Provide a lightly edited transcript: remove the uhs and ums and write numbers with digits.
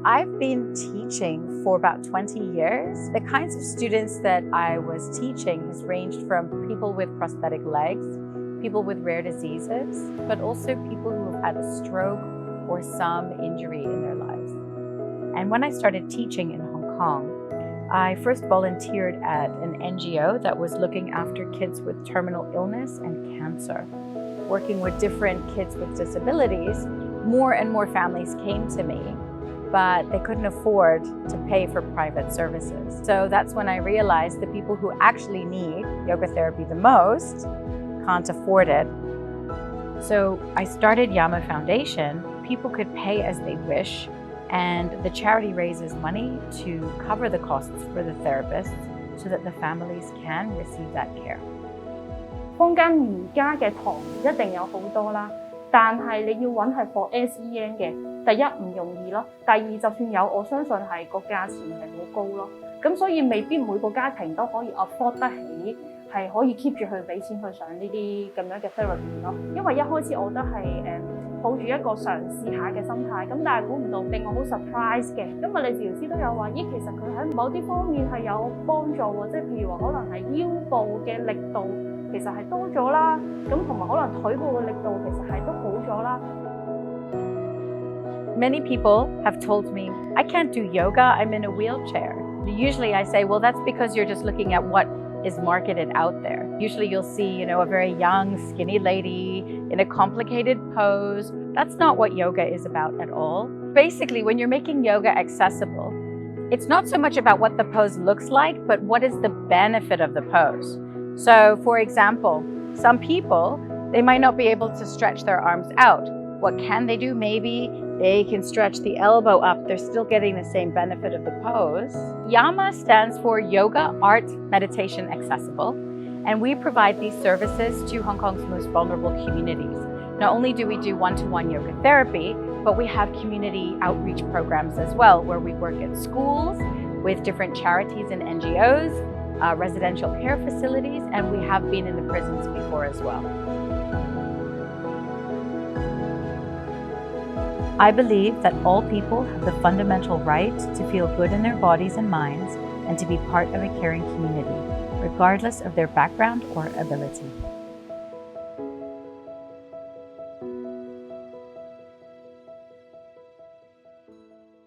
I've been teaching for about 20 years. The kinds of students that I was teaching has ranged from people with prosthetic legs, people with rare diseases, but also people who have had a stroke or some injury in their lives. And when I started teaching in Hong Kong, I first volunteered at an NGO that was looking after kids with terminal illness and cancer. Working with different kids with disabilities, more and more families came to me, but they couldn't afford to pay for private services. So that's when I realized the people who actually need yoga therapy the most can't afford it. So I started YAMA Foundation. People could pay as they wish, and the charity raises money to cover the costs for the therapists so that the families can receive that care. 坊間瑜伽嘅堂一定有好多啦，但係你要揾係 for SEN 嘅，第一唔容易咯，第二就算有，我相信係個價錢係好高咯。咁所以未必每個家庭都可以 afford 得起，係可以 keep 住去俾錢去上呢啲咁樣嘅 therapy 咯。因為一開始我覺得係抱住一個嘗試下嘅心態，咁但係估唔到令我好 surprise 嘅，因為你治療師都有話，咦其實佢喺某啲方面係有幫助喎，即係譬如話可能係腰部嘅力度。其實係多咗啦，咁同埋可能腿部嘅力度其實係都好咗啦。Many people have told me, I can't do yoga, I'm in a wheelchair. Usually I say, well, that's because you're just looking at what is marketed out there. Usually you'll see, a very young, skinny lady in a complicated pose. That's not what yoga is about at all. Basically, when you're making yoga accessible, it's not so much about what the pose looks like, but what is the benefit of the pose. So, for example, some people, they might not be able to stretch their arms out. What can they do? Maybe they can stretch the elbow up. They're still getting the same benefit of the pose. YAMA stands for Yoga, Art, Meditation Accessible, and we provide these services to Hong Kong's most vulnerable communities. Not only do we do one-to-one yoga therapy, but we have community outreach programs as well, where we work at schools with different charities and NGOs, residential care facilities, and we have been in the prisons before as well. I believe that all people have the fundamental right to feel good in their bodies and minds and to be part of a caring community, regardless of their background or ability.